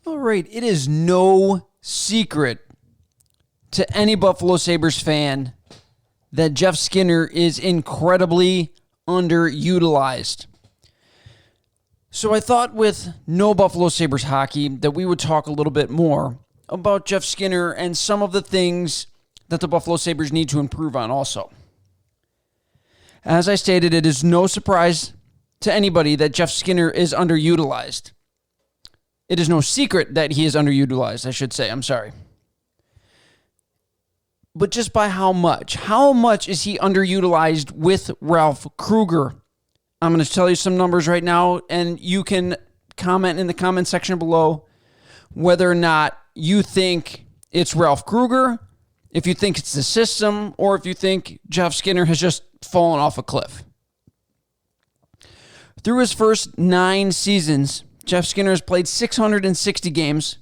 All right, it is no secret to any Buffalo Sabres fan that Jeff Skinner is incredibly underutilized. So I thought with no Buffalo Sabres hockey that we would talk a little bit more about Jeff Skinner and some of the things that the Buffalo Sabres need to improve on also. As I stated, it is no surprise to anybody that Jeff Skinner is underutilized. It is no secret that he is underutilized, I should say. I'm sorry. But just by how much? How much is he underutilized with Ralph Krueger? I'm going to tell you some numbers right now, and you can comment in the comment section below whether or not you think it's Ralph Krueger, if you think it's the system, or if you think Jeff Skinner has just fallen off a cliff. Through his first 9 seasons, Jeff Skinner has played 660 games,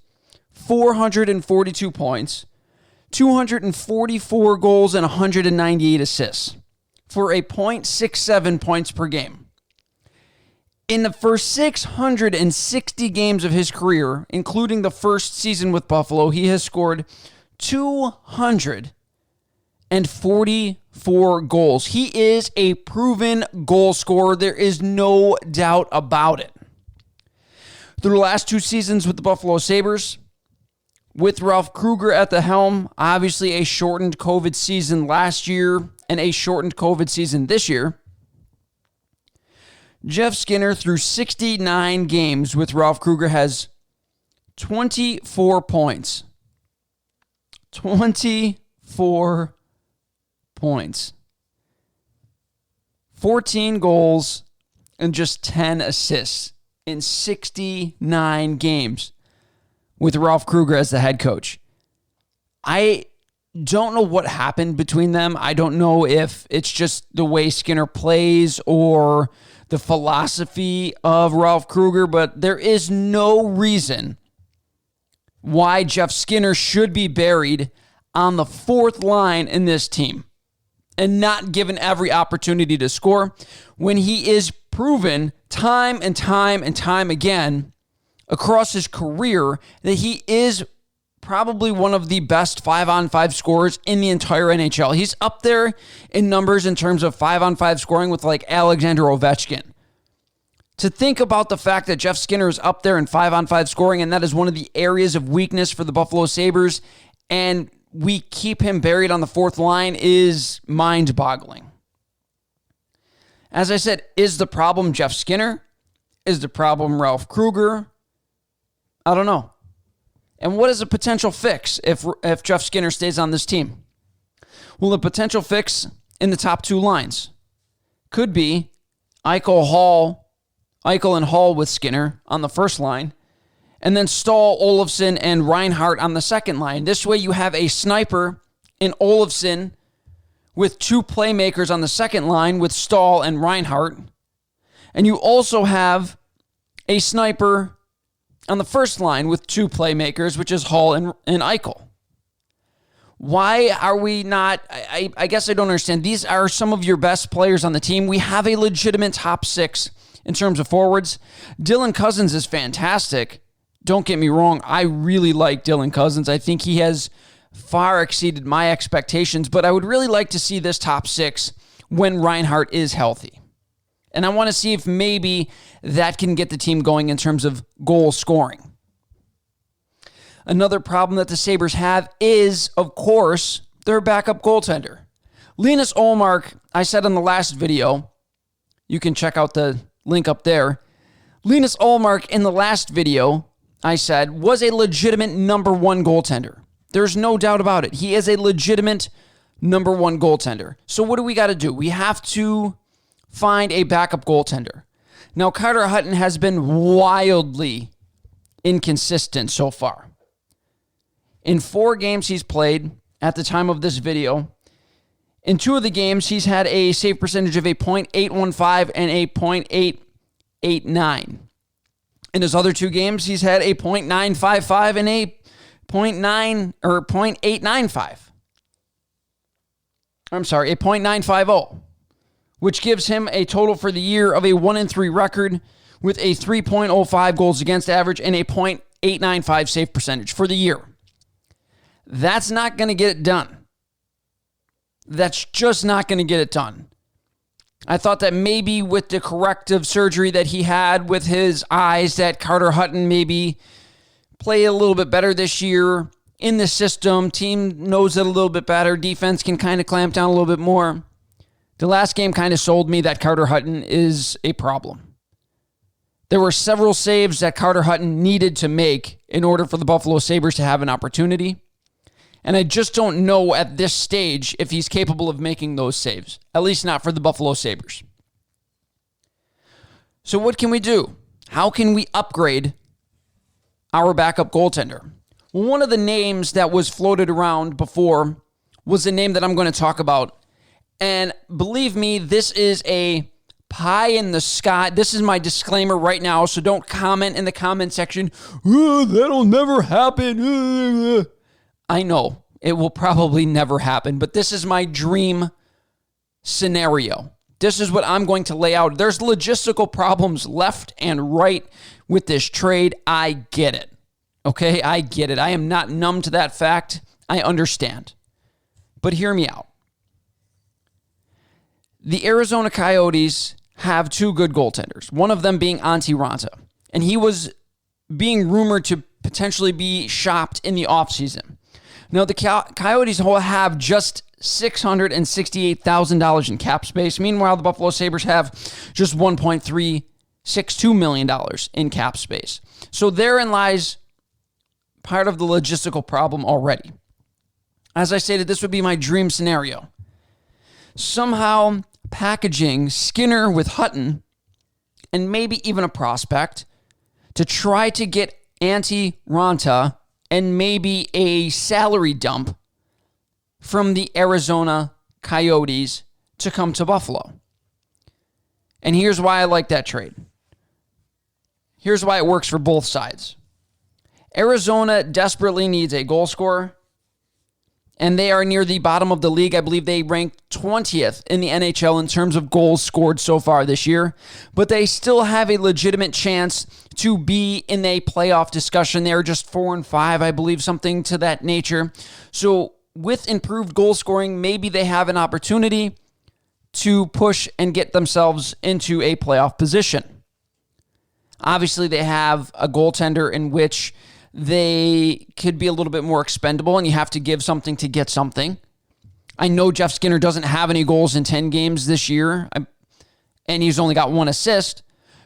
442 points, 244 goals, and 198 assists for a .67 points per game. In the first 660 games of his career, including the first season with Buffalo, he has scored 244 goals. He is a proven goal scorer. There is no doubt about it. Through the last 2 seasons with the Buffalo Sabres, with Ralph Krueger at the helm, obviously a shortened COVID season last year and a shortened COVID season this year, Jeff Skinner, through 69 games with Ralph Krueger, has 24 points. 24 points. 14 goals and just 10 assists in 69 games with Ralph Krueger as the head coach. I don't know what happened between them. I don't know if it's just the way Skinner plays or the philosophy of Ralph Krueger, but there is no reason why Jeff Skinner should be buried on the 4th line in this team and not given every opportunity to score when he is proven time and time and time again across his career that he is probably one of the best 5-on-5 scorers in the entire NHL. He's up there in numbers in terms of 5-on-5 scoring with like Alexander Ovechkin. To think about the fact that Jeff Skinner is up there in 5-on-5 scoring, and that is one of the areas of weakness for the Buffalo Sabres, and we keep him buried on the 4th line is mind-boggling. As I said, is the problem Jeff Skinner? Is the problem Ralph Krueger? I don't know. And what is a potential fix if Jeff Skinner stays on this team? Well, the potential fix in the top 2 lines could be Eichel and Hall with Skinner on the first line, and then Stahl, Olofsson, and Reinhart on the second line. This way you have a sniper in Olofsson with 2 playmakers on the second line with Stahl and Reinhart. And you also have a sniper on the first line with 2 playmakers, which is Hall and Eichel. Why are we not... I guess I don't understand. These are some of your best players on the team. We have a legitimate top 6 in terms of forwards. Dylan Cousins is fantastic. Don't get me wrong. I really like Dylan Cousins. I think he has far exceeded my expectations, but I would really like to see this top 6 when Reinhart is healthy. And I want to see if maybe that can get the team going in terms of goal scoring. Another problem that the Sabres have is, of course, their backup goaltender. Linus Ullmark, I said in the last video, you can check out the link up there. Linus Ullmark in the last video, I said, was a legitimate number 1 goaltender. There's no doubt about it. He is a legitimate number 1 goaltender. So what do we got to do? We have to find a backup goaltender. Now, Carter Hutton has been wildly inconsistent so far. In 4 games he's played at the time of this video, in 2 of the games, he's had a save percentage of a .815 and a .889. In his other 2 games, he's had a .955 and a .895. I'm sorry, a .950, which gives him a total for the year of a 1-3 record with a 3.05 goals against average and a .895 save percentage for the year. That's not going to get it done. That's just not going to get it done. I thought that maybe with the corrective surgery that he had with his eyes, that Carter Hutton maybe play a little bit better this year in the system. Team knows it a little bit better. Defense can kind of clamp down a little bit more. The last game kind of sold me that Carter Hutton is a problem. There were several saves that Carter Hutton needed to make in order for the Buffalo Sabres to have an opportunity. And I just don't know at this stage if he's capable of making those saves, at least not for the Buffalo Sabres. So what can we do? How can we upgrade our backup goaltender? Well, one of the names that was floated around before was the name that I'm going to talk about. And believe me, this is a pie in the sky. This is my disclaimer right now, so don't comment in the comment section, "Oh, that'll never happen." I know it will probably never happen, but this is my dream scenario. This is what I'm going to lay out. There's logistical problems left and right with this trade. I get it. Okay, I get it. I am not numb to that fact. I understand. But hear me out. The Arizona Coyotes have two good goaltenders, one of them being Antti Raanta, and he was being rumored to potentially be shopped in the offseason. Now, the Coyotes have just $668,000 in cap space. Meanwhile, the Buffalo Sabres have just $1.362 million in cap space. So therein lies part of the logistical problem already. As I stated, this would be my dream scenario. Somehow packaging Skinner with Hutton and maybe even a prospect to try to get Antti Raanta and maybe a salary dump from the Arizona Coyotes to come to Buffalo. And here's why I like that trade. Here's why it works for both sides. Arizona desperately needs a goal scorer, and they are near the bottom of the league. I believe they ranked 20th in the NHL in terms of goals scored so far this year, but they still have a legitimate chance to be in a playoff discussion. They're just 4-5, I believe, something to that nature. So with improved goal scoring, maybe they have an opportunity to push and get themselves into a playoff position. Obviously, they have a goaltender in which they could be a little bit more expendable, and you have to give something to get something. I know Jeff Skinner doesn't have any goals in 10 games this year, and he's only got one assist.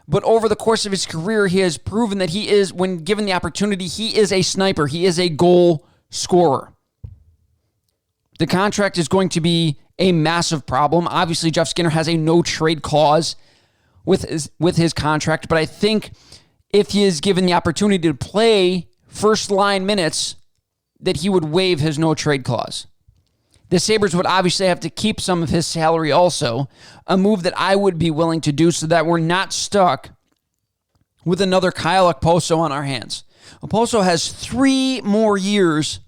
But over the course of his career, he has proven that he is, when given the opportunity, he is a sniper. He is a goal scorer. The contract is going to be a massive problem. Obviously, Jeff Skinner has a no-trade clause with his contract, but I think if he is given the opportunity to play first-line minutes, that he would waive his no-trade clause. The Sabres would obviously have to keep some of his salary also, a move that I would be willing to do so that we're not stuck with another Kyle Okposo on our hands. Okposo has 3 more years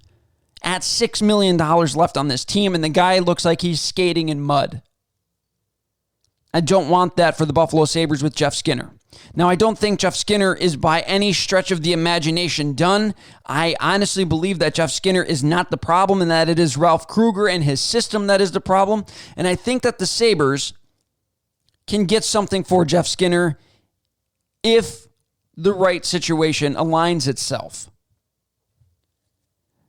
at $6 million left on this team, and the guy looks like he's skating in mud. I don't want that for the Buffalo Sabres with Jeff Skinner. Now, I don't think Jeff Skinner is by any stretch of the imagination done. I honestly believe that Jeff Skinner is not the problem and that it is Ralph Krueger and his system that is the problem. And I think that the Sabres can get something for Jeff Skinner if the right situation aligns itself.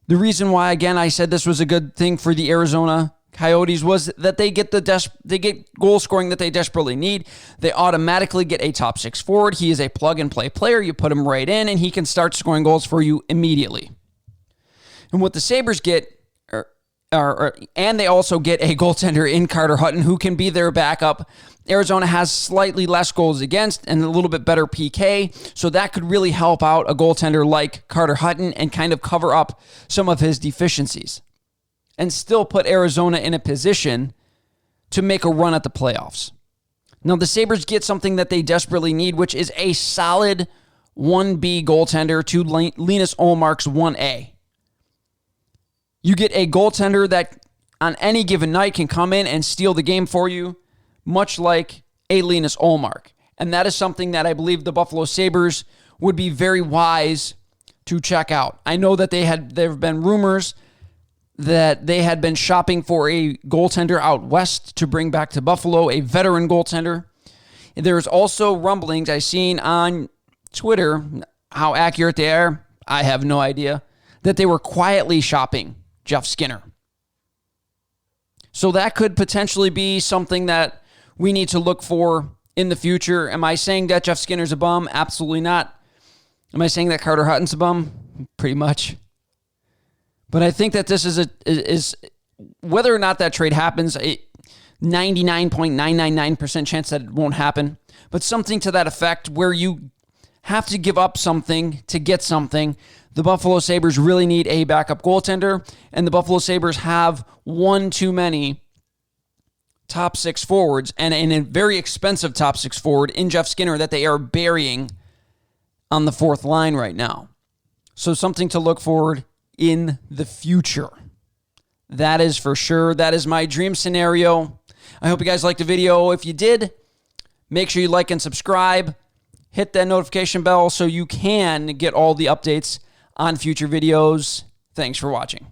The reason why, again, I said this was a good thing for the Arizona Coyotes was that they get goal scoring that they desperately need. They automatically get a top 6 forward. He is a plug-and-play player. You put him right in, and he can start scoring goals for you immediately. And what the Sabres get, and they also get a goaltender in Carter Hutton who can be their backup. Arizona has slightly less goals against and a little bit better PK, so that could really help out a goaltender like Carter Hutton and kind of cover up some of his deficiencies and still put Arizona in a position to make a run at the playoffs. Now, the Sabres get something that they desperately need, which is a solid 1B goaltender to Linus Ullmark's 1A. You get a goaltender that on any given night can come in and steal the game for you, much like a Linus Ullmark. And that is something that I believe the Buffalo Sabres would be very wise to check out. I know that there have been rumors that they had been shopping for a goaltender out west to bring back to Buffalo, a veteran goaltender. There's also rumblings I've seen on Twitter. How accurate they are, I have no idea, that they were quietly shopping Jeff Skinner. So that could potentially be something that we need to look for in the future. Am I saying that Jeff Skinner's a bum? Absolutely not. Am I saying that Carter Hutton's a bum? Pretty much. But I think that this is whether or not that trade happens, a 99.999% chance that it won't happen. But something to that effect where you have to give up something to get something. The Buffalo Sabres really need a backup goaltender, and the Buffalo Sabres have one too many top six forwards, and a very expensive top six forward in Jeff Skinner that they are burying on the fourth line right now. So something to look forward in the future. That is for sure. That is my dream scenario. I hope you guys liked the video. If you did, make sure you like and subscribe. Hit that notification bell so you can get all the updates on future videos. Thanks for watching.